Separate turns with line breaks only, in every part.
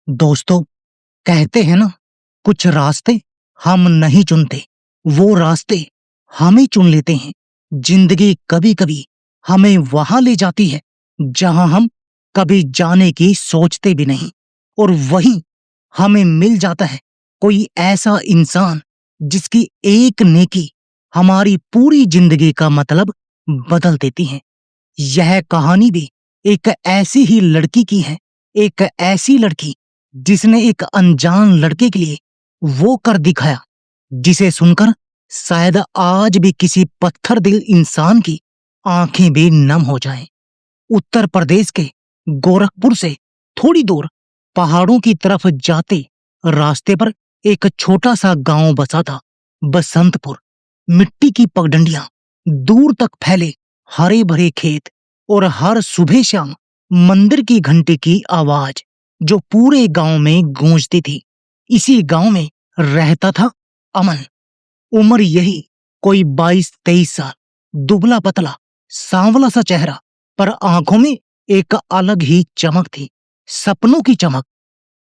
दोस्तों, कहते हैं ना, कुछ रास्ते हम नहीं चुनते, वो रास्ते हमें चुन लेते हैं। जिंदगी कभी कभी हमें वहां ले जाती है जहां हम कभी जाने की सोचते भी नहीं, और वहीं हमें मिल जाता है कोई ऐसा इंसान जिसकी एक नेकी हमारी पूरी जिंदगी का मतलब बदल देती है। यह कहानी भी एक ऐसी ही लड़की की है। एक ऐसी लड़की जिसने एक अनजान लड़के के लिए वो कर दिखाया जिसे सुनकर शायद आज भी किसी पत्थर दिल इंसान की आंखें भी नम हो जाएं। उत्तर प्रदेश के गोरखपुर से थोड़ी दूर पहाड़ों की तरफ जाते रास्ते पर एक छोटा सा गांव बसा था, बसंतपुर। मिट्टी की पगडंडियां, दूर तक फैले हरे भरे खेत, और हर सुबह शाम मंदिर की घंटी की आवाज जो पूरे गांव में गूंजती थी। इसी गांव में रहता था अमन। उम्र यही कोई 22-23 साल। दुबला पतला, सांवला सा चेहरा, पर आंखों में एक अलग ही चमक थी, सपनों की चमक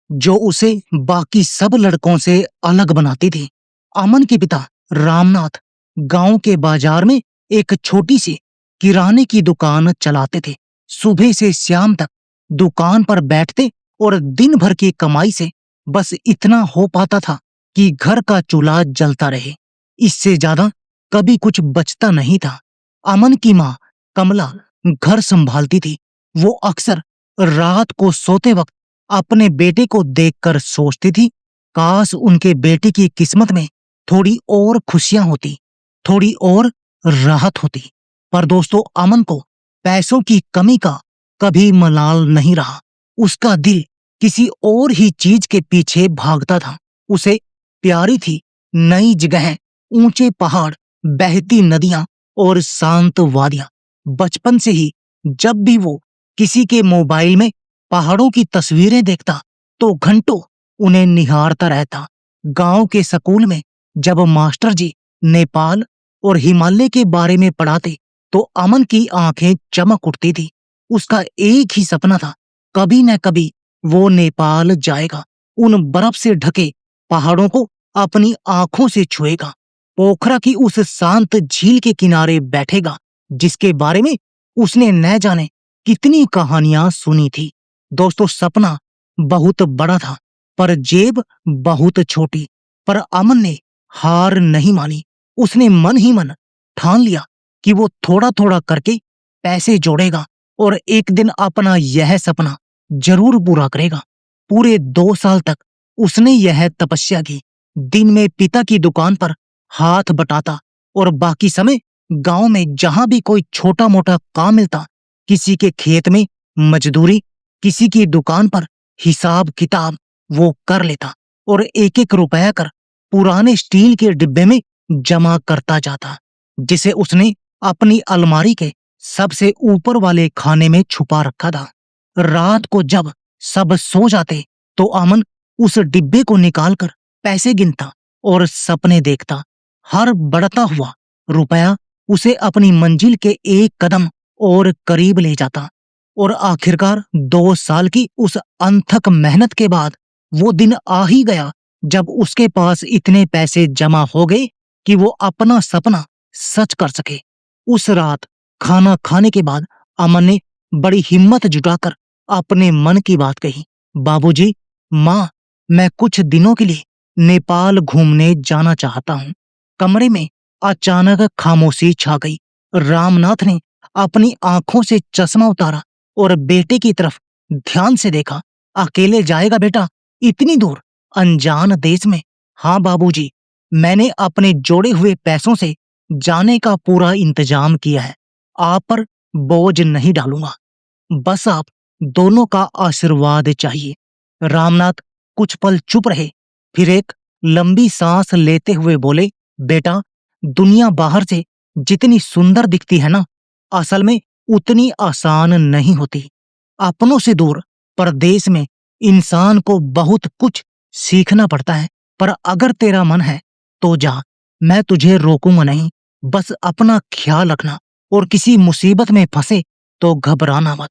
जो उसे बाकी सब लड़कों से अलग बनाती थी। अमन के पिता रामनाथ गांव के बाजार में एक छोटी सी किराने की दुकान चलाते थे। सुबह से शाम तक दुकान पर बैठते और दिन भर की कमाई से बस इतना हो पाता था कि घर का चूल्हा जलता रहे। इससे ज्यादा कभी कुछ बचता नहीं था। अमन की माँ कमला घर संभालती थी। वो अक्सर रात को सोते वक्त अपने बेटे को देखकर सोचती थी, काश उनके बेटे की किस्मत में थोड़ी और खुशियां होती, थोड़ी और राहत होती। पर दोस्तों, अमन को पैसों की कमी का कभी मलाल नहीं रहा। उसका दिल किसी और ही चीज के पीछे भागता था। उसे प्यारी थी नई जगह, ऊंचे पहाड़, बहती नदियां और शांत वादियां। बचपन से ही जब भी वो किसी के मोबाइल में पहाड़ों की तस्वीरें देखता तो घंटों उन्हें निहारता रहता। गांव के स्कूल में जब मास्टर जी नेपाल और हिमालय के बारे में पढ़ाते तो अमन की आंखें चमक उठती थी। उसका एक ही सपना था, कभी न कभी वो नेपाल जाएगा, उन बर्फ से ढके पहाड़ों को अपनी आंखों से छुएगा, पोखरा की उस शांत झील के किनारे बैठेगा जिसके बारे में उसने न जाने कितनी कहानियां सुनी थी। दोस्तों, सपना बहुत बड़ा था पर जेब बहुत छोटी। पर अमन ने हार नहीं मानी। उसने मन ही मन ठान लिया कि वो थोड़ा थोड़ा करके पैसे जोड़ेगा और एक दिन अपना यह सपना जरूर पूरा करेगा। पूरे 2 साल तक उसने यह तपस्या की। दिन में पिता की दुकान पर हाथ बटाता और बाकी समय गांव में जहां भी कोई छोटा मोटा काम मिलता, किसी के खेत में मजदूरी, किसी की दुकान पर हिसाब किताब, वो कर लेता और एक एक रुपया कर पुराने स्टील के डिब्बे में जमा करता जाता, जिसे उसने अपनी अलमारी के सबसे ऊपर वाले खाने में छुपा रखा था। रात को जब सब सो जाते तो अमन उस डिब्बे को निकालकर पैसे गिनता और सपने देखता। हर बढ़ता हुआ रुपया उसे अपनी मंजिल के एक कदम और करीब ले जाता, और आखिरकार 2 साल की उस अनथक मेहनत के बाद वो दिन आ ही गया जब उसके पास इतने पैसे जमा हो गए कि वो अपना सपना सच कर सके। उस रात खाना खाने के बाद अमन ने बड़ी हिम्मत जुटाकर अपने मन की बात कही, बाबूजी, माँ, मैं कुछ दिनों के लिए नेपाल घूमने जाना चाहता हूँ। कमरे में अचानक खामोशी छा गई। रामनाथ ने अपनी आंखों से चश्मा उतारा और बेटे की तरफ ध्यान से देखा। अकेले जाएगा बेटा, इतनी दूर, अनजान देश में? हाँ बाबूजी, मैंने अपने जोड़े हुए पैसों से जाने का पूरा इंतजाम किया है। आप पर बोझ नहीं डालूंगा, बस आप दोनों का आशीर्वाद चाहिए। रामनाथ कुछ पल चुप रहे, फिर एक लंबी सांस लेते हुए बोले, बेटा, दुनिया बाहर से जितनी सुंदर दिखती है ना, असल में उतनी आसान नहीं होती। अपनों से दूर परदेश में इंसान को बहुत कुछ सीखना पड़ता है। पर अगर तेरा मन है तो जा, मैं तुझे रोकूंगा नहीं। बस अपना ख्याल रखना और किसी मुसीबत में फंसे तो घबराना मत।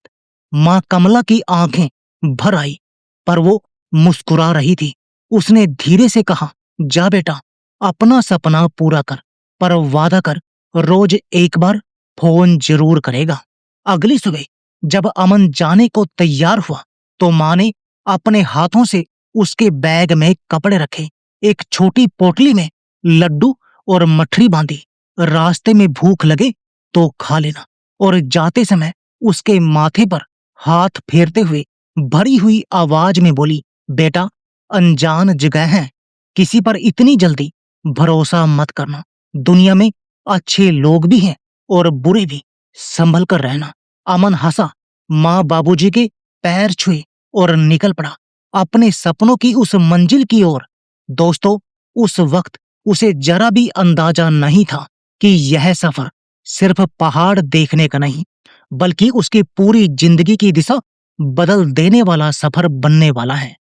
माँ कमला की आंखें भर आई, पर वो मुस्कुरा रही थी। उसने धीरे से कहा, जा बेटा, अपना सपना पूरा कर, पर वादा कर रोज एक बार फोन जरूर करेगा। अगली सुबह जब अमन जाने को तैयार हुआ तो माँ ने अपने हाथों से उसके बैग में कपड़े रखे, एक छोटी पोटली में लड्डू और मठरी बांधी। रास्ते में भूख लगे तो खा लेना। और जाते समय उसके माथे पर हाथ फेरते हुए भरी हुई आवाज में बोली, बेटा, अनजान जगह है, किसी पर इतनी जल्दी भरोसा मत करना। दुनिया में अच्छे लोग भी हैं और बुरे भी, संभल कर रहना। अमन हंसा, माँ बाबूजी के पैर छुए और निकल पड़ा अपने सपनों की उस मंजिल की ओर। दोस्तों, उस वक्त उसे जरा भी अंदाजा नहीं था कि यह सफर सिर्फ पहाड़ देखने का नहीं, बल्कि उसकी पूरी जिंदगी की दिशा बदल देने वाला सफर बनने वाला है।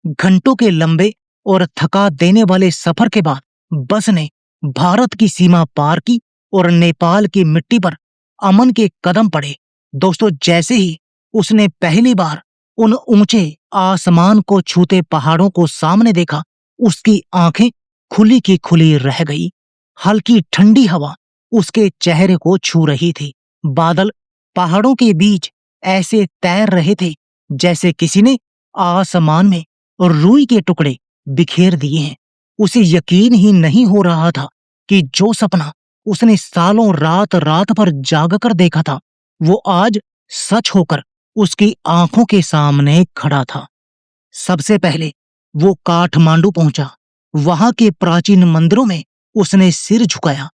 घंटों के लंबे और थका देने वाले सफर के बाद बस ने भारत की सीमा पार की और नेपाल की मिट्टी पर अमन के कदम पड़े। दोस्तों, जैसे ही उसने पहली बार उन ऊंचे आसमान को छूते पहाड़ों को सामने देखा, उसकी आंखें खुली की खुली रह गई। हल्की ठंडी हवा उसके चेहरे को छू रही थी। बादल पहाड़ों के बीच ऐसे तैर रहे थे जैसे किसी ने आसमान में रुई के टुकड़े बिखेर दिए हैं। उसे यकीन ही नहीं हो रहा था कि जो सपना उसने सालों रात रात भर जाग कर देखा था, वो आज सच होकर उसकी आंखों के सामने खड़ा था। सबसे पहले वो काठमांडू पहुंचा। वहां के प्राचीन मंदिरों में उसने सिर झुकाया,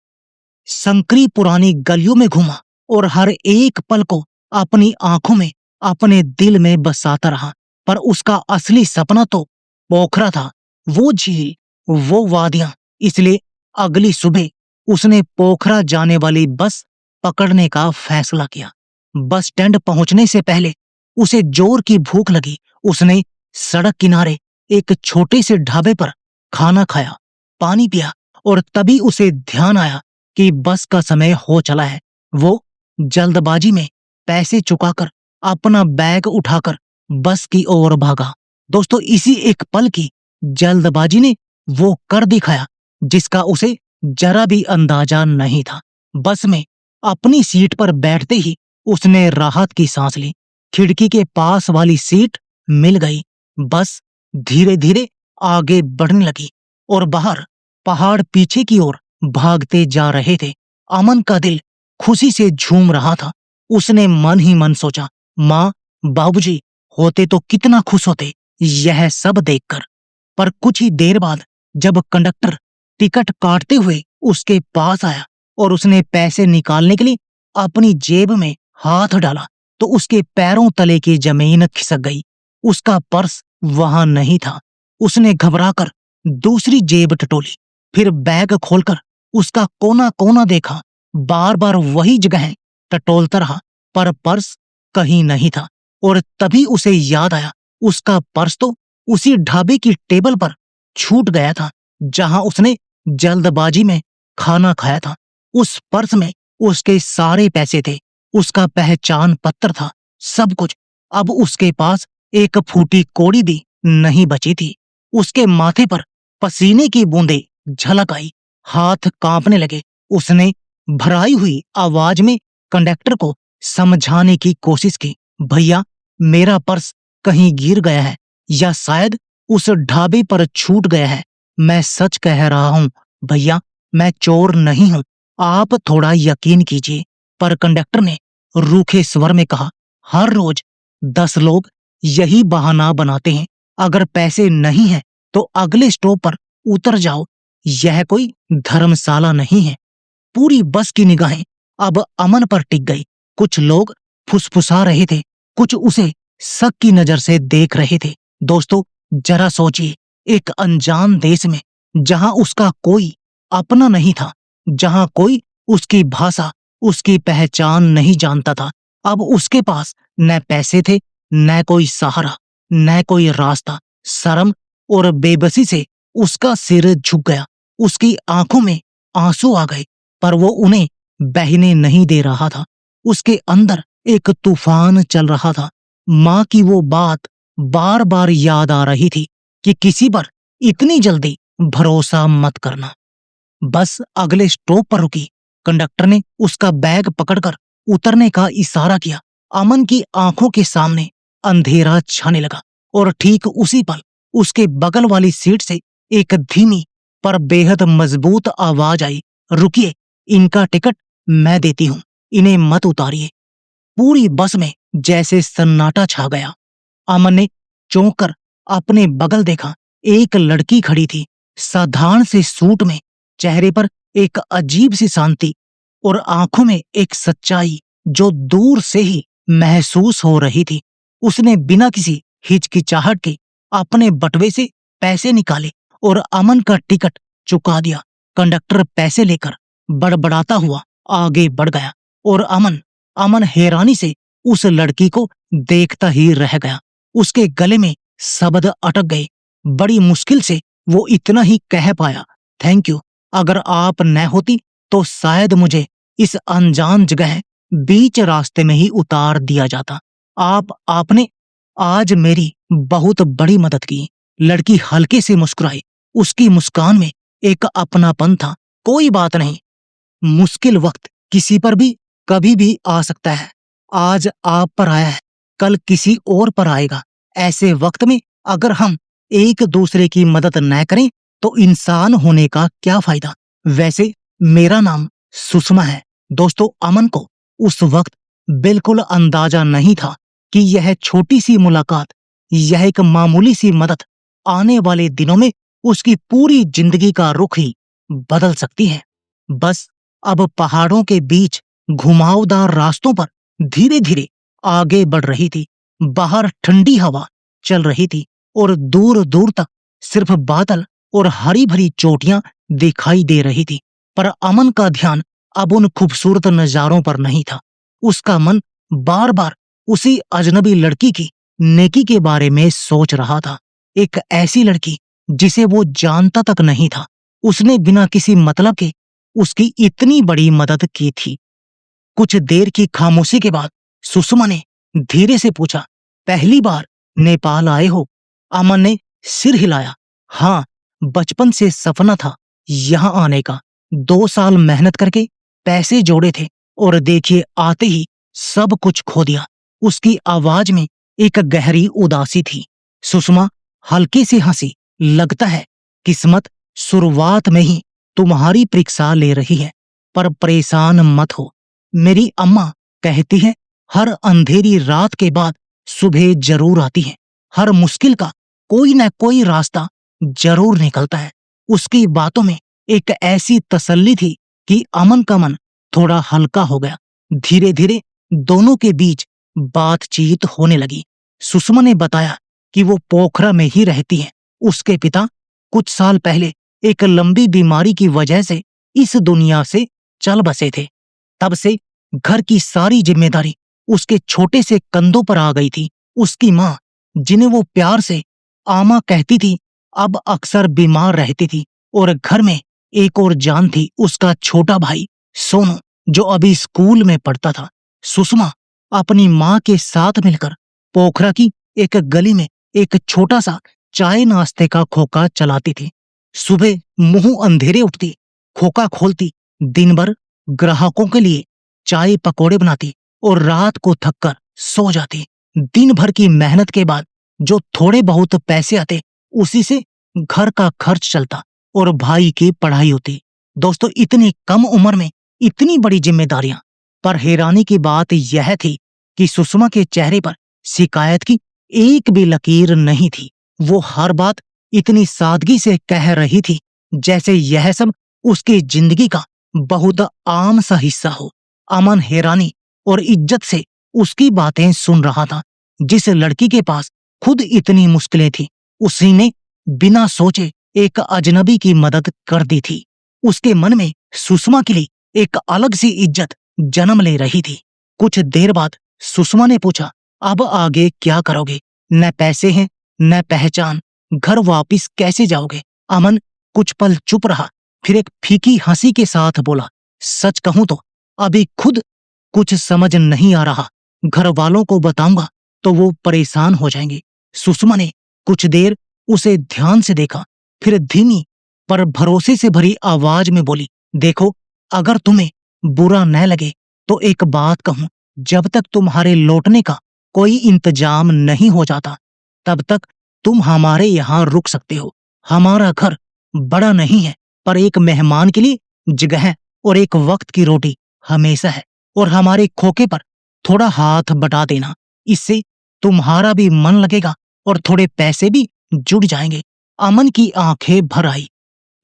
संकरी पुरानी गलियों में घूमा और हर एक पल को अपनी आंखों में, अपने दिल में बसाता रहा। पर उसका असली सपना तो पोखरा था, वो झील, वो वादियां। इसलिए अगली सुबह उसने पोखरा जाने वाली बस पकड़ने का फैसला किया। बस स्टैंड पहुंचने से पहले उसे जोर की भूख लगी। उसने सड़क किनारे एक छोटे से ढाबे पर खाना खाया, पानी पिया और तभी उसे ध्यान आया कि बस का समय हो चला है। वो जल्दबाजी में पैसे चुकाकर अपना बैग उठाकर बस की ओर भागा। दोस्तों, इसी एक पल की जल्दबाजी ने वो कर दिखाया जिसका उसे जरा भी अंदाजा नहीं था। बस में अपनी सीट पर बैठते ही उसने राहत की सांस ली। खिड़की के पास वाली सीट मिल गई। बस धीरे धीरे आगे बढ़ने लगी और बाहर पहाड़ पीछे की ओर भागते जा रहे थे। अमन का दिल खुशी से झूम रहा था। उसने मन ही मन सोचा, माँ बाबूजी होते तो कितना खुश होते यह सब देखकर। पर कुछ ही देर बाद जब कंडक्टर टिकट काटते हुए उसके पास आया और उसने पैसे निकालने के लिए अपनी जेब में हाथ डाला तो उसके पैरों तले की जमीन खिसक गई। उसका पर्स वहां नहीं था। उसने घबराकर दूसरी जेब टटोली, फिर बैग खोलकर उसका कोना कोना देखा। बार बार वही जगह टटोलता रहा पर पर्स कहीं नहीं था। और तभी उसे याद आया, उसका पर्स तो उसी ढाबे की टेबल पर छूट गया था जहां उसने जल्दबाजी में खाना खाया था। उस पर्स में उसके सारे पैसे थे, उसका पहचान पत्र था, सब कुछ। अब उसके पास एक फूटी कौड़ी भी नहीं बची थी। उसके माथे पर पसीने की बूंदें झलक आई, हाथ कांपने लगे। उसने भराई हुई आवाज में कंडक्टर को समझाने की कोशिश की, भैया मेरा पर्स कहीं गिर गया है या शायद उस ढाबे पर छूट गया है। मैं सच कह रहा हूं भैया, मैं चोर नहीं हूं, आप थोड़ा यकीन कीजिए। पर कंडक्टर ने रूखे स्वर में कहा, हर रोज 10 लोग यही बहाना बनाते हैं, अगर पैसे नहीं है तो अगले स्टॉप पर उतर जाओ, यह कोई धर्मशाला नहीं है। पूरी बस की निगाहें अब अमन पर टिक गई। कुछ लोग फुसफुसा रहे थे, कुछ उसे शक की नजर से देख रहे थे। दोस्तों, जरा सोचिए, एक अनजान देश में जहां उसका कोई अपना नहीं था, जहां कोई उसकी भाषा, उसकी पहचान नहीं जानता था, अब उसके पास न पैसे थे, न कोई सहारा, न कोई रास्ता। शर्म और बेबसी से उसका सिर झुक गया। उसकी आंखों में आंसू आ गए, पर वो उन्हें बहने नहीं दे रहा था। उसके अंदर एक तूफान चल रहा था। माँ की वो बात बार बार याद आ रही थी कि किसी पर इतनी जल्दी भरोसा मत करना। बस अगले स्टॉप पर रुकी। कंडक्टर ने उसका बैग पकड़कर उतरने का इशारा किया। अमन की आंखों के सामने अंधेरा छाने लगा और ठीक उसी पल उसके बगल वाली सीट से एक धीमी पर बेहद मजबूत आवाज आई, रुकिए, इनका टिकट मैं देती हूं, इन्हें मत उतारिए। पूरी बस में जैसे सन्नाटा छा गया। अमन ने चौंक कर अपने बगल देखा। एक लड़की खड़ी थी, साधारण से सूट में, चेहरे पर एक अजीब सी शांति और आंखों में एक सच्चाई जो दूर से ही महसूस हो रही थी। उसने बिना किसी हिचकिचाहट के अपने बटुए से पैसे निकाले और अमन का टिकट चुका दिया। कंडक्टर पैसे लेकर बड़बड़ाता हुआ आगे बढ़ गया और अमन अमन हैरानी से उस लड़की को देखता ही रह गया। उसके गले में शब्द अटक गए। बड़ी मुश्किल से वो इतना ही कह पाया, थैंक यू, अगर आप न होती तो शायद मुझे इस अनजान जगह बीच रास्ते में ही उतार दिया जाता। आपने आज मेरी बहुत बड़ी मदद की। लड़की हल्के से मुस्कुराई। उसकी मुस्कान में एक अपनापन था। कोई बात नहीं, मुश्किल वक्त किसी पर भी कभी भी आ सकता है। आज आप पर आया है, कल किसी और पर आएगा। ऐसे वक्त में अगर हम एक दूसरे की मदद न करें तो इंसान होने का क्या फायदा। वैसे मेरा नाम सुषमा है। दोस्तों, अमन को उस वक्त बिल्कुल अंदाजा नहीं था कि यह छोटी सी मुलाकात, यह एक मामूली सी मदद आने वाले दिनों में उसकी पूरी जिंदगी का रुख ही बदल सकती है। बस अब पहाड़ों के बीच घुमावदार रास्तों पर धीरे धीरे आगे बढ़ रही थी। बाहर ठंडी हवा चल रही थी और दूर दूर तक सिर्फ बादल और हरी भरी चोटियां दिखाई दे रही थी। पर अमन का ध्यान अब उन खूबसूरत नजारों पर नहीं था। उसका मन बार बार उसी अजनबी लड़की की नेकी के बारे में सोच रहा था। एक ऐसी लड़की जिसे वो जानता तक नहीं था, उसने बिना किसी मतलब के उसकी इतनी बड़ी मदद की थी। कुछ देर की खामोशी के बाद सुषमा ने धीरे से पूछा, पहली बार नेपाल आए हो? अमन ने सिर हिलाया। हाँ, बचपन से सपना था यहाँ आने का। 2 साल मेहनत करके पैसे जोड़े थे और देखिए आते ही सब कुछ खो दिया। उसकी आवाज में एक गहरी उदासी थी। सुषमा हल्की सी हंसी। लगता है किस्मत शुरुआत में ही तुम्हारी परीक्षा ले रही है, पर परेशान मत हो। मेरी अम्मा कहती है हर अंधेरी रात के बाद सुबह जरूर आती है। हर मुश्किल का कोई न कोई रास्ता जरूर निकलता है। उसकी बातों में एक ऐसी तसल्ली थी कि अमन का मन थोड़ा हल्का हो गया। धीरे धीरे दोनों के बीच बातचीत होने लगी। सुषमा ने बताया कि वो पोखरा में ही रहती है। उसके पिता कुछ साल पहले एक लंबी बीमारी की वजह से इस दुनिया से चल बसे थे। तब से घर की सारी जिम्मेदारी उसके छोटे से कंधों पर आ गई थी। उसकी माँ, जिन्हें वो प्यार से आमा कहती थी, अब अक्सर बीमार रहती थी और घर में एक और जान थी, उसका छोटा भाई सोनू, जो अभी स्कूल में पढ़ता था। सुषमा अपनी माँ के साथ मिलकर पोखरा की एक गली में एक छोटा सा चाय नाश्ते का खोखा चलाती थी। सुबह मुंह अंधेरे उठती, खोखा खोलती, दिन भर ग्राहकों के लिए चाय पकौड़े बनाती और रात को थककर सो जाती। दिन भर की मेहनत के बाद जो थोड़े बहुत पैसे आते, उसी से घर का खर्च चलता और भाई की पढ़ाई होती। दोस्तों, इतनी कम उम्र में इतनी बड़ी जिम्मेदारियां। पर हैरानी की बात यह थी कि सुषमा के चेहरे पर शिकायत की एक भी लकीर नहीं थी। वो हर बात इतनी सादगी से कह रही थी जैसे यह सब उसकी जिंदगी का बहुत आम सा हिस्सा हो। अमन हैरानी और इज्जत से उसकी बातें सुन रहा था। जिस लड़की के पास खुद इतनी मुश्किलें थी, उसी ने बिना सोचे एक अजनबी की मदद कर दी थी। उसके मन में सुषमा के लिए एक अलग सी इज्जत जन्म ले रही थी। कुछ देर बाद सुषमा ने पूछा, अब आगे क्या करोगे? न पैसे हैं, न पहचान, घर वापिस कैसे जाओगे? अमन कुछ पल चुप रहा, फिर एक फीकी हंसी के साथ बोला, सच कहूं तो अभी खुद कुछ समझ नहीं आ रहा। घर वालों को बताऊंगा तो वो परेशान हो जाएंगे। सुषमा ने कुछ देर उसे ध्यान से देखा, फिर धीमी पर भरोसे से भरी आवाज में बोली, देखो, अगर तुम्हें बुरा न लगे तो एक बात कहूं, जब तक तुम्हारे लौटने का कोई इंतजाम नहीं हो जाता, तब तक तुम हमारे यहाँ रुक सकते हो। हमारा घर बड़ा नहीं है, पर एक मेहमान के लिए जगह और एक वक्त की रोटी हमेशा है। और हमारे खोखे पर थोड़ा हाथ बटा देना, इससे तुम्हारा भी मन लगेगा और थोड़े पैसे भी जुड़ जाएंगे। अमन की आंखें भर आई।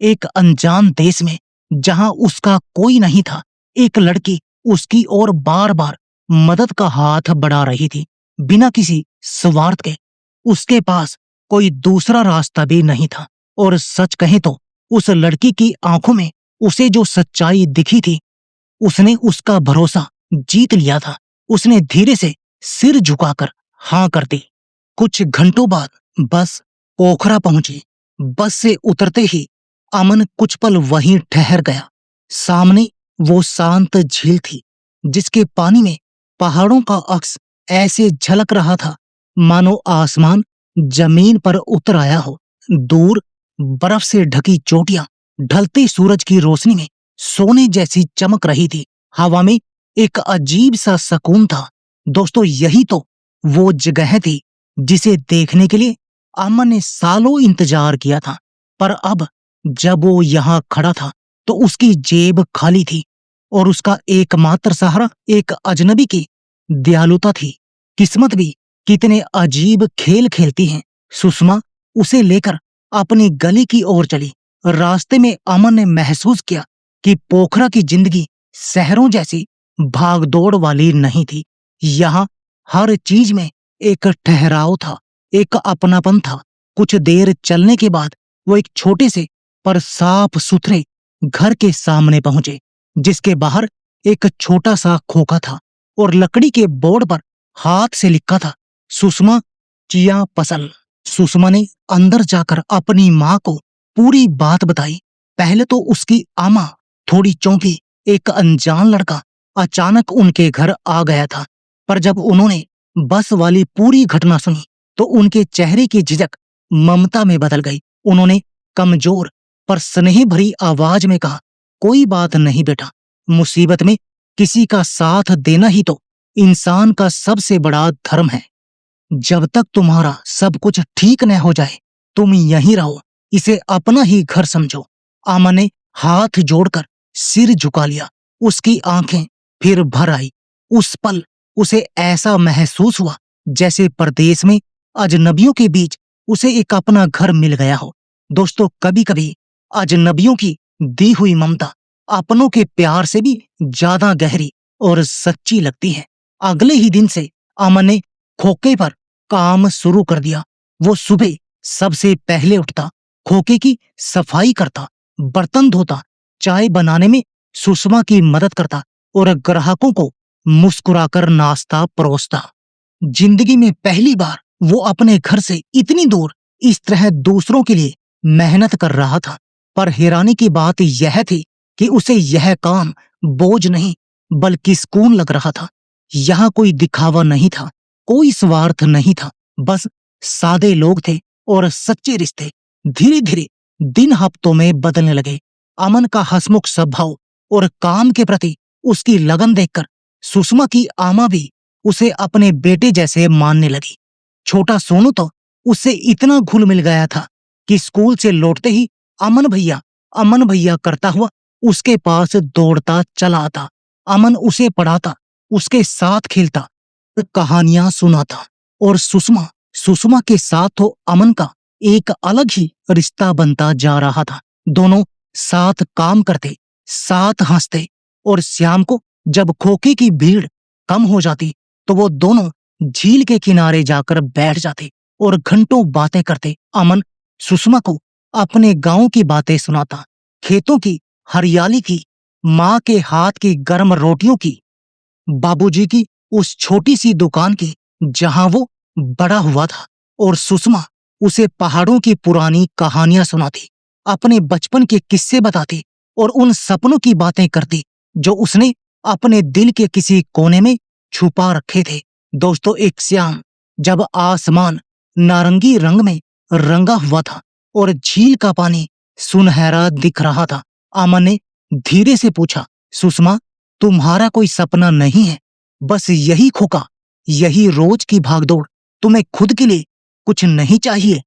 एक अनजान देश में, जहां उसका कोई नहीं था, एक लड़की उसकी ओर बार बार मदद का हाथ बढ़ा रही थी, बिना किसी स्वार्थ के। उसके पास कोई दूसरा रास्ता भी नहीं था। और सच कहें तो उस लड़की की आंखों में उसे जो सच्चाई दिखी थी, उसने उसका भरोसा जीत लिया था। उसने धीरे से सिर झुकाकर हाँ कर दी। कुछ घंटों बाद बस पोखरा पहुंची। बस से उतरते ही अमन कुछ पल वहीं ठहर गया। सामने वो शांत झील थी, जिसके पानी में पहाड़ों का अक्स ऐसे झलक रहा था मानो आसमान जमीन पर उतर आया हो। दूर बर्फ से ढकी चोटियां ढलते सूरज की रोशनी में सोने जैसी चमक रही थी। हवा में एक अजीब सा सुकून था। दोस्तों, यही तो वो जगह थी जिसे देखने के लिए अमन ने सालों इंतजार किया था। पर अब जब वो यहाँ खड़ा था तो उसकी जेब खाली थी और उसका एकमात्र सहारा एक अजनबी की दयालुता थी। किस्मत भी कितने अजीब खेल खेलती है। सुषमा उसे लेकर अपनी गली की ओर चली। रास्ते में अमन ने महसूस किया कि पोखरा की जिंदगी शहरों जैसी भागदौड़ वाली नहीं थी। यहाँ हर चीज में एक ठहराव था, एक अपनापन था। कुछ देर चलने के बाद वो एक छोटे से पर साफ सुथरे घर के सामने पहुंचे, जिसके बाहर एक छोटा सा खोखा था और लकड़ी के बोर्ड पर हाथ से लिखा था, सुषमा चिया पसल। सुषमा ने अंदर जाकर अपनी माँ को पूरी बात बताई। पहले तो उसकी आमा थोड़ी चौंकी। एक अनजान लड़का अचानक उनके घर आ गया था। पर जब उन्होंने बस वाली पूरी घटना सुनी तो उनके चेहरे की झिझक ममता में बदल गई। उन्होंने कमजोर पर स्नेह भरी आवाज में कहा, कोई बात नहीं बेटा, मुसीबत में किसी का साथ देना ही तो इंसान का सबसे बड़ा धर्म है। जब तक तुम्हारा सब कुछ ठीक न हो जाए, तुम यहीं रहो, इसे अपना ही घर समझो। आमा ने हाथ जोड़कर सिर झुका लिया। उसकी आंखें फिर भर आई। उस पल उसे ऐसा महसूस हुआ जैसे परदेश में अजनबियों के बीच उसे एक अपना घर मिल गया हो। दोस्तों, कभी कभी अजनबियों की दी हुई ममता अपनों के प्यार से भी ज्यादा गहरी और सच्ची लगती है। अगले ही दिन से अमन ने खोखे पर काम शुरू कर दिया। वो सुबह सबसे पहले उठता, खोखे की सफाई करता, बर्तन धोता, चाय बनाने में सुषमा की मदद करता और ग्राहकों को मुस्कुराकर नाश्ता परोसता। जिंदगी में पहली बार वो अपने घर से इतनी दूर इस तरह दूसरों के लिए मेहनत कर रहा था। पर हैरानी की बात यह थी कि उसे यह काम बोझ नहीं बल्कि सुकून लग रहा था। यहाँ कोई दिखावा नहीं था, कोई स्वार्थ नहीं था, बस सादे लोग थे और सच्चे रिश्ते। धीरे धीरे दिन हफ्तों में बदलने लगे। अमन का हंसमुख स्वभाव और काम के प्रति उसकी लगन देखकर सुषमा की आमा भी उसे अपने बेटे जैसे मानने लगी। छोटा सोनू तो उससे इतना घुल मिल गया था कि स्कूल से लौटते ही अमन भैया करता हुआ उसके पास दौड़ता चला आता। अमन उसे पढ़ाता, उसके साथ खेलता, कहानियां सुनाता और सुषमा के साथ तो अमन का एक अलग ही रिश्ता बनता जा रहा था। दोनों साथ काम करते, साथ हंसते और शाम को जब खोखे की भीड़ कम हो जाती तो वो दोनों झील के किनारे जाकर बैठ जाते और घंटों बातें करते। अमन सुषमा को अपने गांव की बातें सुनाता, खेतों की हरियाली की, माँ के हाथ की गर्म रोटियों की, बाबूजी की उस छोटी सी दुकान की जहां वो बड़ा हुआ था। और सुषमा उसे पहाड़ों की पुरानी कहानियां सुनाती, अपने बचपन के किस्से बताती और उन सपनों की बातें करती जो उसने अपने दिल के किसी कोने में छुपा रखे थे। दोस्तों, एक शाम जब आसमान नारंगी रंग में रंगा हुआ था और झील का पानी सुनहरा दिख रहा था। अमन ने धीरे से पूछा, सुषमा, तुम्हारा कोई सपना नहीं है? बस यही खोखा, यही रोज की भागदौड़? तुम्हें खुद के लिए कुछ नहीं चाहिए?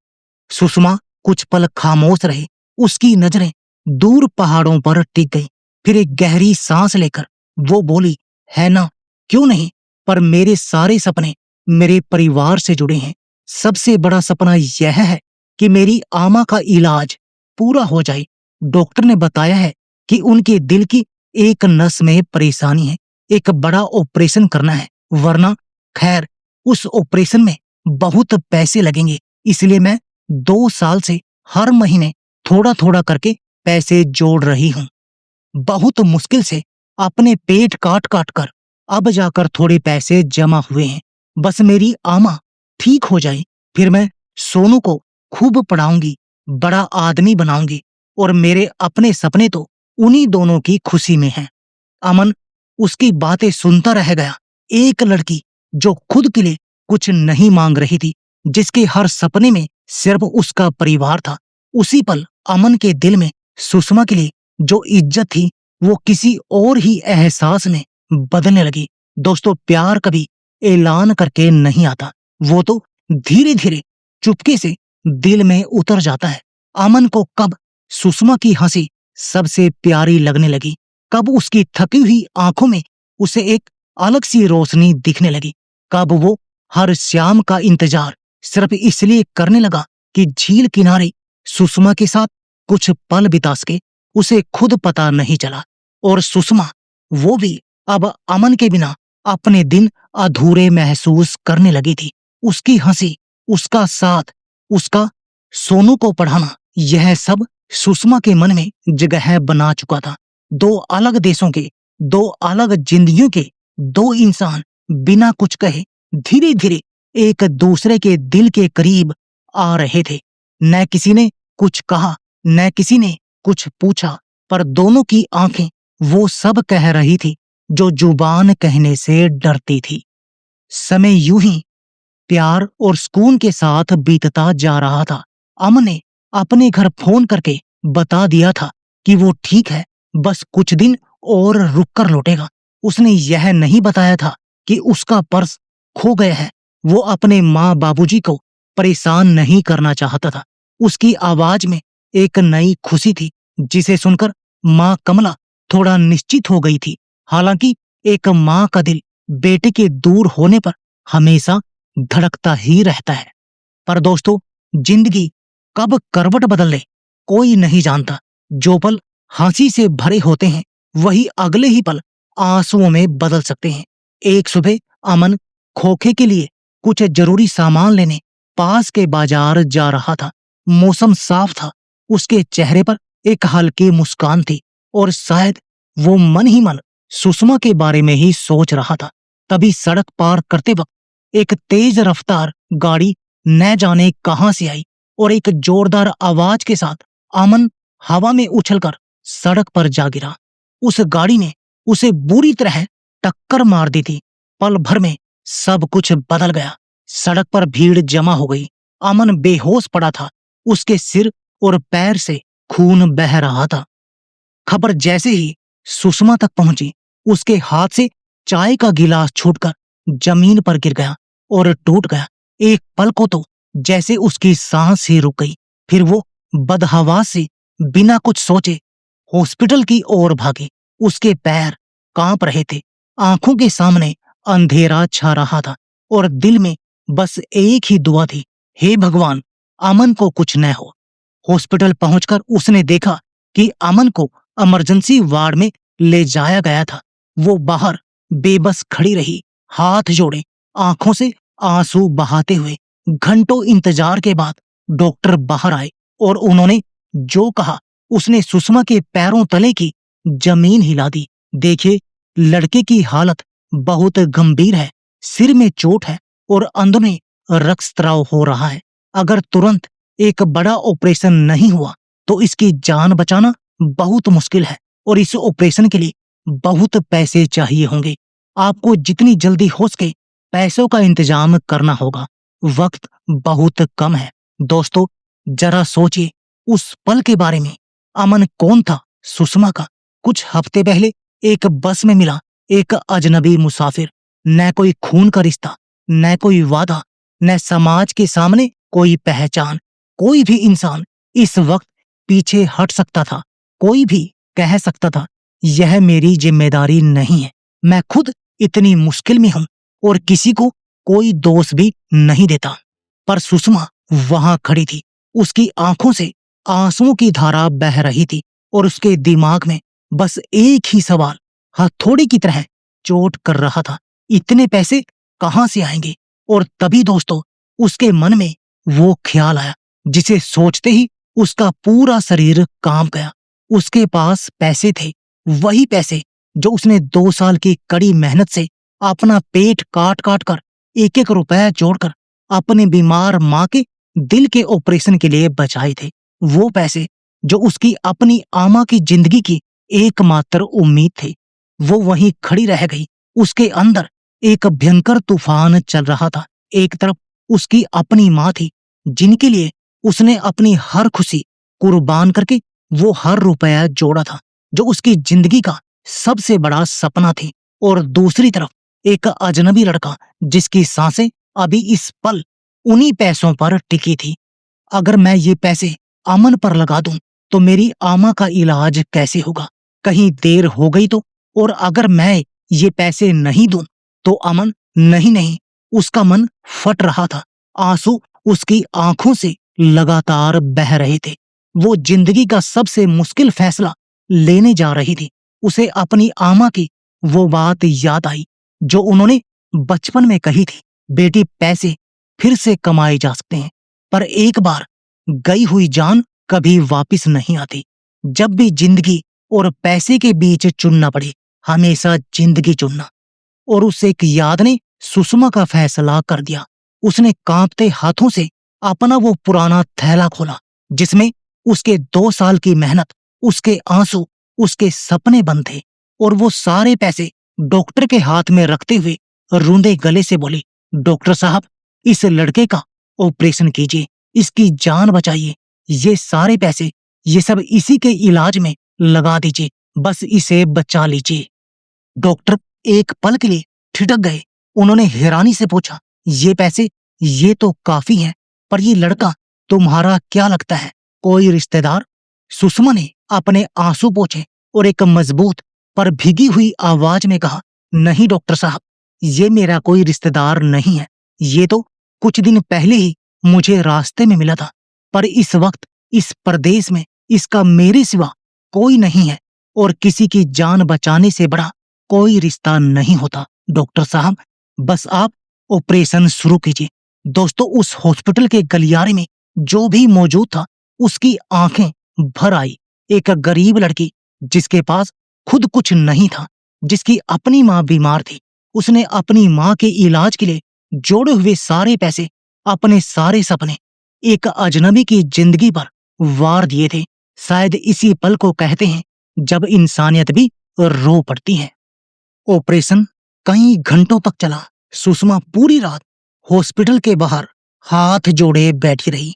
सुषमा कुछ पल खामोश रहे। उसकी नजरें दूर पहाड़ों पर टिक गई। फिर एक गहरी सांस लेकर वो बोली, है ना, क्यों नहीं? पर मेरे सारे सपने मेरे परिवार से जुड़े हैं। सबसे बड़ा सपना यह है कि मेरी आमा का इलाज पूरा हो जाए। डॉक्टर ने बताया है कि उनके दिल की एक नस में परेशानी है। एक बड़ा ऑपरेशन करना है, वरना खैर उस ऑपरेशन में बहुत पैसे लगेंगे। इसलिए मैं 2 साल से हर महीने थोड़ा थोड़ा करके पैसे जोड़ रही हूँ। बहुत मुश्किल से अपने पेट काट काट कर अब जाकर थोड़े पैसे जमा हुए हैं। बस मेरी आमा ठीक हो जाए, फिर मैं सोनू को खूब पढ़ाऊंगी, बड़ा आदमी बनाऊंगी और मेरे अपने सपने तो उन्हीं दोनों की खुशी में हैं। अमन उसकी बातें सुनता रह गया। एक लड़की जो खुद के लिए कुछ नहीं मांग रही थी, जिसके हर सपने में सिर्फ उसका परिवार था। उसी पल अमन के दिल में सुषमा के लिए जो इज्जत थी वो किसी और ही एहसास में बदलने लगी। दोस्तों, प्यार कभी ऐलान करके नहीं आता, वो तो धीरे धीरे चुपके से दिल में उतर जाता है। अमन को कब सुषमा की हंसी सबसे प्यारी लगने लगी, कब उसकी थकी हुई आंखों में उसे एक अलग सी रोशनी दिखने लगी, कब वो हर शाम का इंतजार सिर्फ इसलिए करने लगा कि झील किनारे सुषमा के साथ कुछ पल बिता सके, उसे खुद पता नहीं चला। और सुषमा, वो भी अब अमन के बिना अपने दिन अधूरे महसूस करने लगी थी। उसकी हंसी, उसका साथ, उसका सोनू को पढ़ाना, यह सब सुषमा के मन में जगह बना चुका था। दो अलग देशों के, दो अलग जिंदगियों के दो इंसान बिना कुछ कहे धीरे धीरे एक दूसरे के दिल के करीब आ रहे थे। न किसी ने कुछ कहा, न किसी ने कुछ पूछा, पर दोनों की आंखें वो सब कह रही थी जो जुबान कहने से डरती थी। समय यूं ही प्यार और सुकून के साथ बीतता जा रहा था। अमन ने अपने घर फोन करके बता दिया था कि वो ठीक है, बस कुछ दिन और रुक कर लौटेगा। उसने यह नहीं बताया था कि उसका पर्स खो गया है। वो अपने माँ बाबूजी को परेशान नहीं करना चाहता था। उसकी आवाज में एक नई खुशी थी, जिसे सुनकर माँ कमला थोड़ा निश्चित हो गई थी। हालांकि एक माँ का दिल बेटे के दूर होने पर हमेशा धड़कता ही रहता है। पर दोस्तों, जिंदगी कब करवट बदल ले कोई नहीं जानता। जो पल हंसी से भरे होते हैं वही अगले ही पल आंसुओं में बदल सकते हैं। एक सुबह अमन खोखे के लिए कुछ जरूरी सामान लेने पास के बाजार जा रहा था। मौसम साफ था, उसके चेहरे पर एक हल्की मुस्कान थी और शायद वो मन ही मन सुषमा के बारे में ही सोच रहा था। तभी सड़क पार करते वक्त एक तेज रफ्तार गाड़ी न जाने कहां से आई और एक जोरदार आवाज के साथ अमन हवा में उछलकर सड़क पर जा गिरा। उस गाड़ी ने उसे बुरी तरह टक्कर मार दी थी। पल भर में सब कुछ बदल गया। सड़क पर भीड़ जमा हो गई। अमन बेहोश पड़ा था, उसके सिर और पैर से खून बह रहा था। खबर जैसे ही सुषमा तक पहुंची, उसके हाथ से चाय का गिलास छूटकर जमीन पर गिर गया और टूट गया। एक पल को तो जैसे उसकी सांस ही रुक गई। फिर वो बदहवास से बिना कुछ सोचे हॉस्पिटल की ओर भागी। उसके पैर कांप रहे थे, आंखों के सामने अंधेरा छा रहा था और दिल में बस एक ही दुआ थी, हे भगवान, अमन को कुछ न हो। हॉस्पिटल पहुंचकर उसने देखा कि अमन को इमरजेंसी वार्ड में ले जाया गया था। वो बाहर बेबस खड़ी रही, हाथ जोड़े, आंखों से आंसू बहाते हुए। घंटों इंतजार के बाद डॉक्टर बाहर आए और उन्होंने जो कहा उसने सुषमा के पैरों तले की जमीन हिला दी। देखिए, लड़के की हालत बहुत गंभीर है, सिर में चोट है और अंदरूनी रक्तस्राव हो रहा है। अगर तुरंत एक बड़ा ऑपरेशन नहीं हुआ तो इसकी जान बचाना बहुत मुश्किल है और इस ऑपरेशन के लिए बहुत पैसे चाहिए होंगे। आपको जितनी जल्दी हो सके पैसों का इंतजाम करना होगा, वक्त बहुत कम है। दोस्तों, जरा सोचिए उस पल के बारे में। अमन कौन था? सुषमा का कुछ हफ्ते पहले एक बस में मिला एक अजनबी मुसाफिर। न कोई खून का रिश्ता, न कोई वादा, न समाज के सामने कोई पहचान। कोई भी इंसान इस वक्त पीछे हट सकता था। कोई भी कह सकता था, यह मेरी जिम्मेदारी नहीं है, मैं खुद इतनी मुश्किल में हूं और किसी को कोई दोष भी नहीं देता। पर सुषमा वहां खड़ी थी। उसकी आंखों से आंसुओं की धारा बह रही थी और उसके दिमाग में बस एक ही सवाल हथौड़ी की तरह चोट कर रहा था, इतने पैसे कहां से आएंगे? और तभी दोस्तों, उसके मन में वो ख्याल आया जिसे सोचते ही उसका पूरा शरीर कांप गया। उसके पास पैसे थे, वही पैसे जो उसने 2 साल की कड़ी मेहनत से अपना पेट काट काट कर एक एक रुपया जोड़कर अपने बीमार माँ के दिल के ऑपरेशन के लिए बचाए थे। वो पैसे जो उसकी अपनी आमा की जिंदगी की एकमात्र उम्मीद थे, वो वहीं खड़ी रह गई। उसके अंदर एक भयंकर तूफान चल रहा था। एक तरफ उसकी अपनी माँ थी, जिनके लिए उसने अपनी हर खुशी कुर्बान करके वो हर रुपया जोड़ा था, जो उसकी जिंदगी का सबसे बड़ा सपना थी। और दूसरी तरफ एक अजनबी लड़का, जिसकी सांसें अभी इस पल उन्हीं पैसों पर टिकी थी। अगर मैं ये पैसे अमन पर लगा दूं तो मेरी आमा का इलाज कैसे होगा? कहीं देर हो गई तो? और अगर मैं ये पैसे नहीं दूं तो अमन? नहीं नहीं, उसका मन फट रहा था। आंसू उसकी आंखों से लगातार बह रहे थे। वो जिंदगी का सबसे मुश्किल फैसला लेने जा रही थी। उसे अपनी आमा की वो बात याद आई जो उन्होंने बचपन में कही थी, बेटी पैसे फिर से कमाए जा सकते हैं, पर एक बार गई हुई जान कभी वापस नहीं आती। जब भी जिंदगी और पैसे के बीच चुनना पड़े, हमेशा जिंदगी चुनना। और उस एक याद ने सुषमा का फैसला कर दिया। उसने कांपते हाथों से अपना वो पुराना थैला खोला जिसमें उसके 2 साल की मेहनत, उसके आंसू, उसके सपने बंद थे। और वो सारे पैसे डॉक्टर के हाथ में रखते हुए रूंधे गले से बोली, डॉक्टर साहब, इस लड़के का ऑपरेशन कीजिए, इसकी जान बचाइए। ये सारे पैसे, ये सब इसी के इलाज में लगा दीजिए, बस इसे बचा लीजिए। डॉक्टर एक पल के लिए ठिठक गए। उन्होंने हैरानी से पूछा, ये पैसे? ये तो काफी हैं, पर ये लड़का तुम्हारा क्या लगता है? कोई रिश्तेदार? सुषमा ने अपने आंसू पोंछे और एक मजबूत पर भीगी हुई आवाज में कहा, नहीं डॉक्टर साहब, ये मेरा कोई रिश्तेदार नहीं है। ये तो कुछ दिन पहले ही मुझे रास्ते में मिला था, पर इस वक्त इस प्रदेश में इसका मेरे सिवा कोई नहीं है और किसी की जान बचाने से बड़ा कोई रिश्ता नहीं होता। डॉक्टर साहब, बस आप ऑपरेशन शुरू कीजिए। दोस्तों, उस हॉस्पिटल के गलियारे में जो भी मौजूद था, उसकी आंखें भर आई। एक गरीब लड़की जिसके पास खुद कुछ नहीं था, जिसकी अपनी माँ बीमार थी, उसने अपनी माँ के इलाज के लिए जोड़े हुए सारे पैसे, अपने सारे सपने एक अजनबी की जिंदगी पर वार दिए थे। शायद इसी पल को कहते हैं जब इंसानियत भी रो पड़ती है। ऑपरेशन कई घंटों तक चला। सुषमा पूरी रात हॉस्पिटल के बाहर हाथ जोड़े बैठी रही।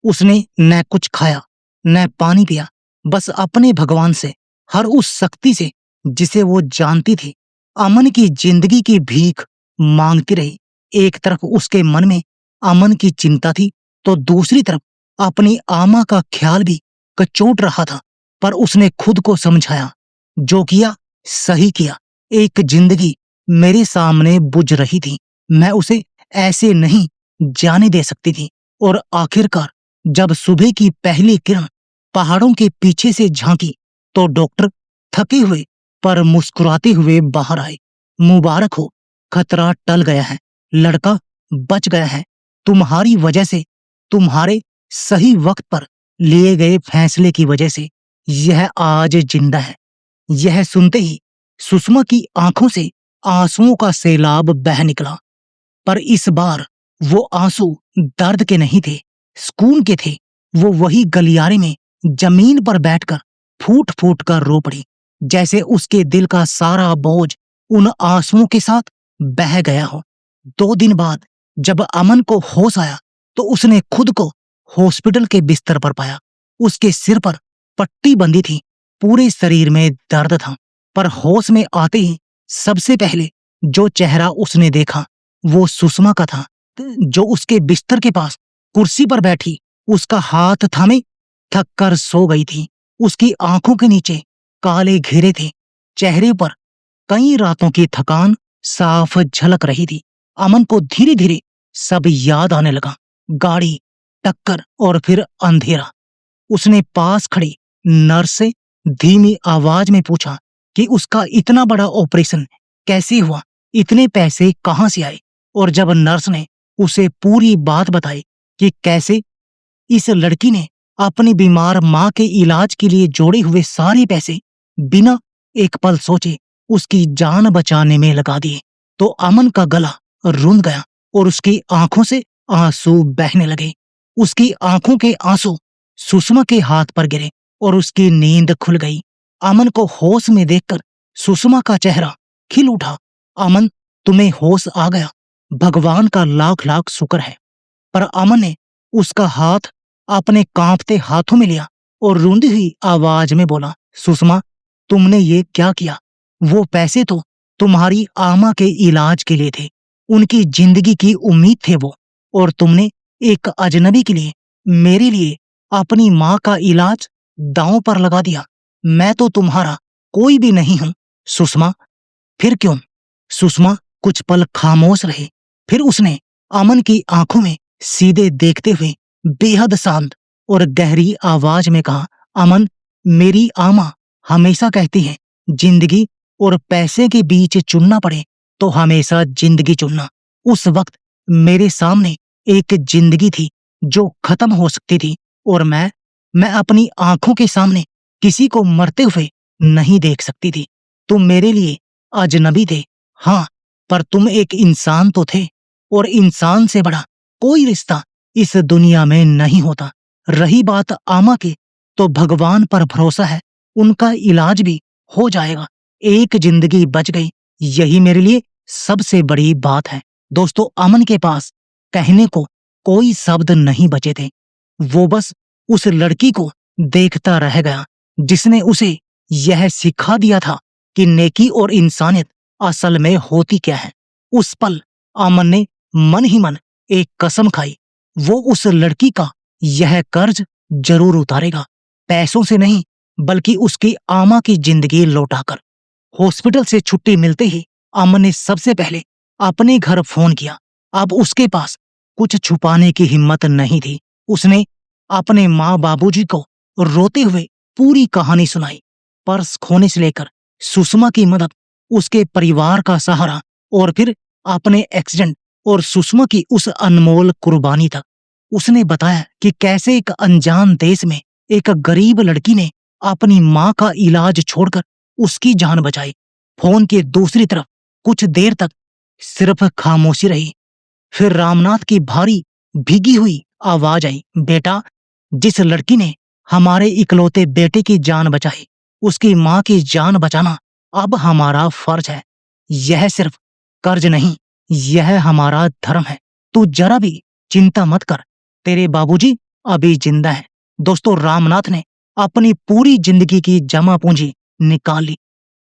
उसने न कुछ खाया न पानी पिया, बस अपने भगवान से, हर उस शक्ति से जिसे वो जानती थी, अमन की जिंदगी की भीख मांगती रही। एक तरफ उसके मन में अमन की चिंता थी तो दूसरी तरफ अपनी आमा का ख्याल भी कचोट रहा था। पर उसने खुद को समझाया, जो किया सही किया। एक जिंदगी मेरे सामने बुझ रही थी, मैं उसे ऐसे नहीं जाने दे सकती थी। और आखिरकार जब सुबह की पहली किरण पहाड़ों के पीछे से झांकी तो डॉक्टर थके हुए पर मुस्कुराते हुए बाहर आए। मुबारक हो, खतरा टल गया है, लड़का बच गया है। तुम्हारी वजह से, तुम्हारे सही वक्त पर लिए गए फैसले की वजह से यह आज जिंदा है। यह सुनते ही सुषमा की आंखों से आंसुओं का सैलाब बह निकला। पर इस बार वो आंसू दर्द के नहीं थे, सुकून के थे। वो वही गलियारे में जमीन पर बैठकर फूट फूट कर रो पड़ी, जैसे उसके दिल का सारा बोझ उन आंसुओं के साथ बह गया हो। 2 दिन बाद जब अमन को होश आया तो उसने खुद को हॉस्पिटल के बिस्तर पर पाया। उसके सिर पर पट्टी बंधी थी, पूरे शरीर में दर्द था। पर होश में आते ही सबसे पहले जो चेहरा उसने देखा वो सुषमा का था, जो उसके बिस्तर के पास कुर्सी पर बैठी उसका हाथ थामे थक कर सो गई थी। उसकी आंखों के नीचे काले घेरे थे, चेहरे पर कई रातों की थकान साफ झलक रही थी। अमन को धीरे धीरे सब याद आने लगा, गाड़ी, टक्कर और फिर अंधेरा। उसने पास खड़ी नर्स से धीमी आवाज में पूछा कि उसका इतना बड़ा ऑपरेशन कैसे हुआ, इतने पैसे कहां से आए। और जब नर्स ने उसे पूरी बात बताई कि कैसे इस लड़की ने अपनी बीमार मां के इलाज के लिए जोड़े हुए सारे पैसे बिना एक पल सोचे उसकी जान बचाने में लगा दिए, तो अमन का गला रुंध गया और उसकी आंखों से आंसू बहने लगे। उसकी आंखों के आंसू सुषमा के हाथ पर गिरे और उसकी नींद खुल गई। अमन को होश में देखकर सुषमा का चेहरा खिल उठा। अमन, तुम्हें होश आ गया, भगवान का लाख लाख शुक्र है। पर अमन ने उसका हाथ अपने कांपते हाथों में लिया और रूंधी हुई आवाज में बोला, सुषमा, तुमने ये क्या किया? वो पैसे तो तुम्हारी आमा के इलाज के लिए थे, उनकी जिंदगी की उम्मीद थे वो, और तुमने एक अजनबी के लिए, मेरे लिए अपनी माँ का इलाज दांव पर लगा दिया। मैं तो तुम्हारा कोई भी नहीं हूं सुषमा। फिर क्यों? सुषमा कुछ पल खामोश रहे, फिर उसने अमन की आंखों में सीधे देखते हुए बेहद शांत और गहरी आवाज में कहा, अमन, मेरी आमा हमेशा कहती है, जिंदगी और पैसे के बीच चुनना पड़े तो हमेशा जिंदगी चुनना। उस वक्त मेरे सामने एक जिंदगी थी जो खत्म हो सकती थी, और मैं अपनी आंखों के सामने किसी को मरते हुए नहीं देख सकती थी। तुम मेरे लिए अजनबी थे, हाँ, पर तुम एक इंसान तो थे, और इंसान से बड़ा कोई रिश्ता इस दुनिया में नहीं होता। रही बात आमा की, तो भगवान पर भरोसा है, उनका इलाज भी हो जाएगा। एक जिंदगी बच गई, यही मेरे लिए सबसे बड़ी बात है। दोस्तों, अमन के पास कहने को कोई शब्द नहीं बचे थे। वो बस उस लड़की को देखता रह गया जिसने उसे यह सिखा दिया था कि नेकी और इंसानियत असल में होती क्या है। उस पल अमन ने मन ही मन एक कसम खाई, वो उस लड़की का यह कर्ज जरूर उतारेगा, पैसों से नहीं बल्कि उसकी आमा की जिंदगी लौटाकर। हॉस्पिटल से छुट्टी मिलते ही अमन ने सबसे पहले अपने घर फोन किया। अब उसके पास कुछ छुपाने की हिम्मत नहीं थी। उसने अपने माँ बाबूजी को रोते हुए पूरी कहानी सुनाई, पर्स खोने से लेकर सुषमा की मदद, उसके परिवार का सहारा, और फिर अपने एक्सीडेंट और सुषमा की उस अनमोल कुर्बानी तक। उसने बताया कि कैसे एक अनजान देश में एक गरीब लड़की ने अपनी माँ का इलाज छोड़कर उसकी जान बचाई। फोन के दूसरी तरफ कुछ देर तक सिर्फ खामोशी रही, फिर रामनाथ की भारी भीगी हुई आवाज आई, बेटा, जिस लड़की ने हमारे इकलौते बेटे की जान बचाई, उसकी माँ की जान बचाना अब हमारा फर्ज है। यह सिर्फ कर्ज नहीं, यह हमारा धर्म है। तू जरा भी चिंता मत कर, तेरे बाबूजी अभी जिंदा है। दोस्तों, रामनाथ ने अपनी पूरी जिंदगी की जमा पूंजी निकाल ली।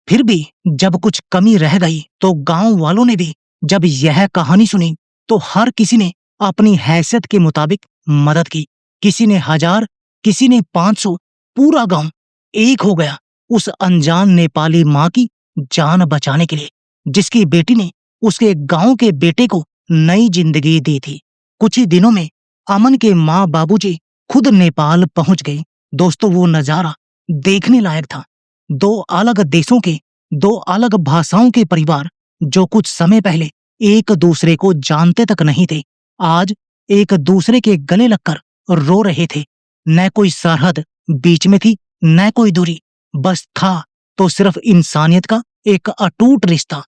फिर भी जब कुछ कमी रह गई तो गांव वालों ने भी जब यह कहानी सुनी तो हर किसी ने अपनी हैसियत के मुताबिक मदद की। किसी ने 1000, किसी ने 500, पूरा गांव एक हो गया उस अनजान नेपाली माँ की जान बचाने के लिए, जिसकी बेटी ने उसके गांव के बेटे को नई जिंदगी दी थी। कुछ ही दिनों में अमन के माँ बाबूजी खुद नेपाल पहुंच गए। दोस्तों, वो नजारा देखने लायक था। दो अलग देशों के, दो अलग भाषाओं के परिवार जो कुछ समय पहले एक दूसरे को जानते तक नहीं थे, आज एक दूसरे के गले लगकर रो रहे थे। न कोई सरहद बीच में थी, न कोई दूरी, बस था तो सिर्फ इंसानियत का एक अटूट रिश्ता।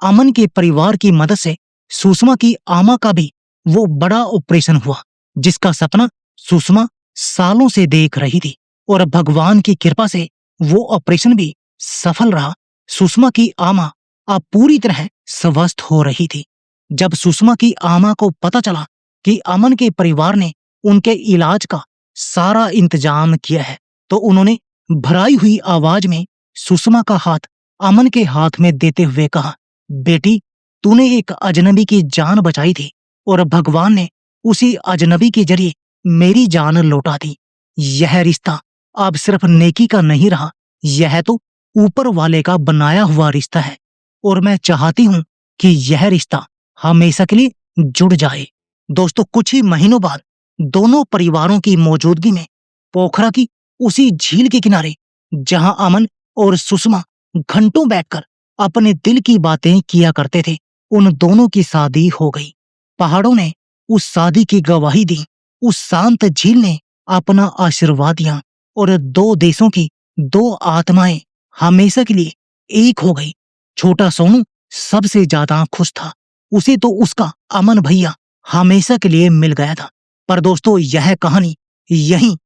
अमन के परिवार की मदद से सुषमा की आमा का भी वो बड़ा ऑपरेशन हुआ जिसका सपना सुषमा सालों से देख रही थी, और भगवान की कृपा से वो ऑपरेशन भी सफल रहा। सुषमा की आमा अब पूरी तरह स्वस्थ हो रही थी। जब सुषमा की आमा को पता चला कि अमन के परिवार ने उनके इलाज का सारा इंतजाम किया है, तो उन्होंने भराई हुई आवाज में सुषमा का हाथ अमन के हाथ में देते हुए कहा, बेटी, तूने एक अजनबी की जान बचाई थी और भगवान ने उसी अजनबी के जरिए मेरी जान लौटा दी। यह रिश्ता अब सिर्फ नेकी का नहीं रहा, यह तो ऊपर वाले का बनाया हुआ रिश्ता है और मैं चाहती हूं कि यह रिश्ता हमेशा के लिए जुड़ जाए। दोस्तों, कुछ ही महीनों बाद दोनों परिवारों की मौजूदगी में पोखरा की उसी झील के किनारे, जहां अमन और सुषमा घंटों बैठकर अपने दिल की बातें किया करते थे, उन दोनों की शादी हो गई। पहाड़ों ने उस शादी की गवाही दी, उस शांत झील ने अपना आशीर्वाद दिया और दो देशों की दो आत्माएं हमेशा के लिए एक हो गई। छोटा सोनू सबसे ज्यादा खुश था, उसे तो उसका अमन भैया हमेशा के लिए मिल गया था। पर दोस्तों, यह कहानी यहीं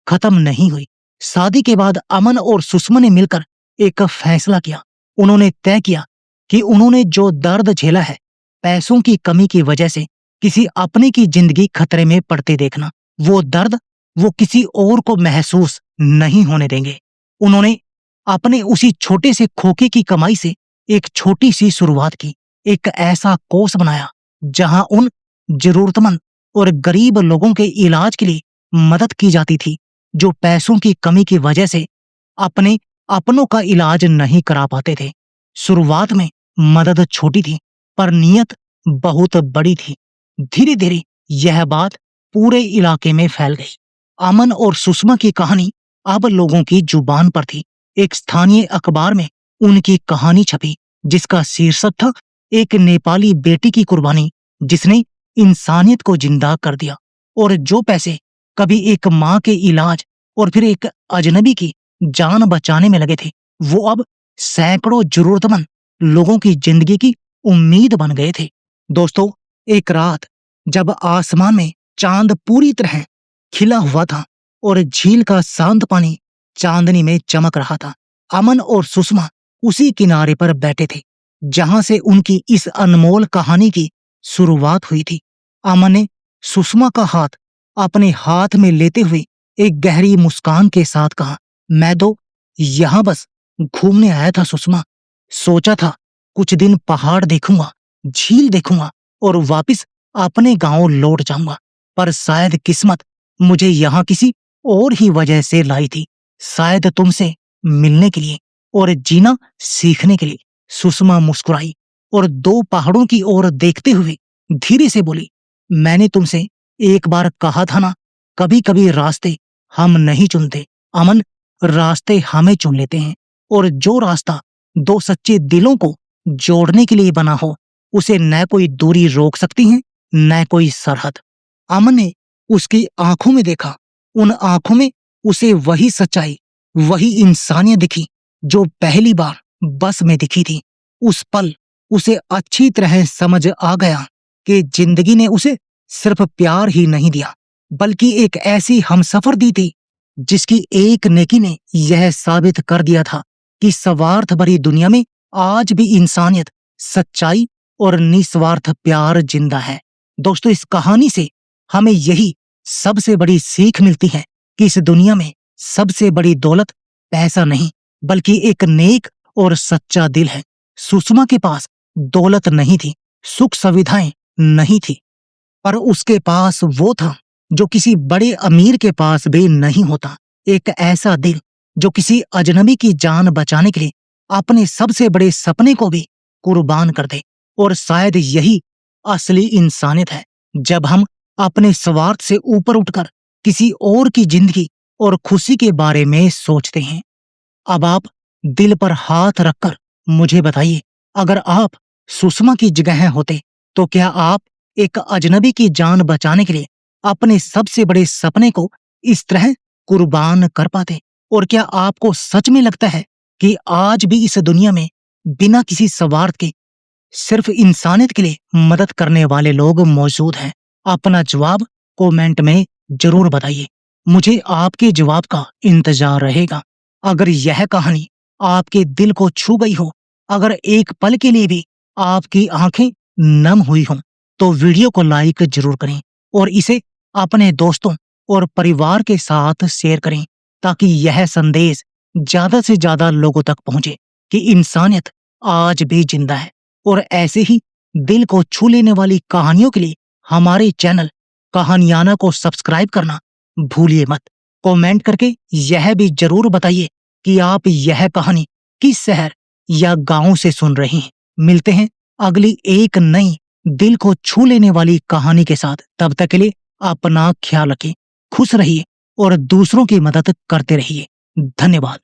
खत्म नहीं हुई। शादी के बाद अमन और सुषमा ने मिलकर एक फैसला किया। उन्होंने तय किया कि उन्होंने जो दर्द झेला है, पैसों की कमी की वजह से किसी अपने की जिंदगी खतरे में पड़ते देखना, वो दर्द वो किसी और को महसूस नहीं होने देंगे। उन्होंने अपने उसी छोटे से खोखे की कमाई से एक छोटी सी शुरुआत की, एक ऐसा कोर्स बनाया जहां उन जरूरतमंद और गरीब लोगों के इलाज के लिए मदद की जाती थी, जो पैसों की कमी की वजह से अपने अपनों का इलाज नहीं करा पाते थे। शुरुआत में मदद छोटी थी, पर नीयत बहुत बड़ी थी। धीरे धीरे यह बात पूरे इलाके में फैल गई। अमन और सुषमा की कहानी अब लोगों की जुबान पर थी। एक स्थानीय अखबार में उनकी कहानी छपी, जिसका शीर्षक था, एक नेपाली बेटी की कुर्बानी जिसने इंसानियत को जिंदा कर दिया। और जो पैसे कभी एक माँ के इलाज और फिर एक अजनबी की जान बचाने में लगे थे, वो अब सैकड़ों जरूरतमंद लोगों की जिंदगी की उम्मीद बन गए थे। दोस्तों, एक रात जब आसमान में चांद पूरी तरह खिला हुआ था और झील का शांत पानी चांदनी में चमक रहा था, अमन और सुषमा उसी किनारे पर बैठे थे जहां से उनकी इस अनमोल कहानी की शुरुआत हुई थी। अमन ने सुषमा का हाथ अपने हाथ में लेते हुए एक गहरी मुस्कान के साथ कहा, मैं तो यहां बस घूमने आया था सुषमा। सोचा था कुछ दिन पहाड़ देखूंगा, झील देखूंगा और वापस अपने गांव लौट जाऊंगा, पर शायद किस्मत मुझे यहाँ किसी और ही वजह से लाई थी, शायद तुमसे मिलने के लिए और जीना सीखने के लिए। सुषमा मुस्कुराई और दो पहाड़ों की ओर देखते हुए धीरे से बोली, मैंने तुमसे एक बार कहा था ना, कभी कभी रास्ते हम नहीं चुनते अमन, रास्ते हमें चुन लेते हैं। और जो रास्ता दो सच्चे दिलों को जोड़ने के लिए बना हो, उसे न कोई दूरी रोक सकती है, न कोई सरहद। अमन ने उसकी आंखों में देखा। उन आंखों में उसे वही सच्चाई, वही इंसानियत दिखी जो पहली बार बस में दिखी थी। उस पल उसे अच्छी तरह समझ आ गया कि जिंदगी ने उसे सिर्फ प्यार ही नहीं दिया, बल्कि एक ऐसी हमसफर दी थी जिसकी एक नेकी ने यह साबित कर दिया था कि स्वार्थ भरी दुनिया में आज भी इंसानियत, सच्चाई और निस्वार्थ प्यार जिंदा है। दोस्तों, इस कहानी से हमें यही सबसे बड़ी सीख मिलती है कि इस दुनिया में सबसे बड़ी दौलत पैसा नहीं, बल्कि एक नेक और सच्चा दिल है। सुषमा के पास दौलत नहीं थी, सुख सुविधाएं नहीं थी, पर उसके पास वो था जो किसी बड़े अमीर के पास भी नहीं होता, एक ऐसा दिल जो किसी अजनबी की जान बचाने के लिए अपने सबसे बड़े सपने को भी कुर्बान कर दे। और शायद यही असली इंसानियत है, जब हम अपने स्वार्थ से ऊपर उठकर किसी और की जिंदगी और खुशी के बारे में सोचते हैं। अब आप दिल पर हाथ रखकर मुझे बताइए, अगर आप सुषमा की जगह होते तो क्या आप एक अजनबी की जान बचाने के लिए अपने सबसे बड़े सपने को इस तरह कुर्बान कर पाते? और क्या आपको सच में लगता है कि आज भी इस दुनिया में बिना किसी स्वार्थ के सिर्फ इंसानियत के लिए मदद करने वाले लोग मौजूद हैं? अपना जवाब कमेंट में जरूर बताइए, मुझे आपके जवाब का इंतजार रहेगा। अगर यह कहानी आपके दिल को छू गई हो, अगर एक पल के लिए भी आपकी आंखें नम हुई हो तो वीडियो को लाइक जरूर करें और इसे अपने दोस्तों और परिवार के साथ शेयर करें ताकि यह संदेश ज्यादा से ज्यादा लोगों तक पहुंचे कि इंसानियत आज भी जिंदा है। और ऐसे ही दिल को छू लेने वाली कहानियों के लिए हमारे चैनल कहानियाना को सब्सक्राइब करना भूलिए मत। कमेंट करके यह भी जरूर बताइए कि आप यह कहानी किस शहर या गांव से सुन रहे हैं। मिलते हैं अगली एक नई दिल को छू लेने वाली कहानी के साथ। तब तक के लिए अपना ख्याल रखिए, खुश रहिए और दूसरों की मदद करते रहिए। धन्यवाद।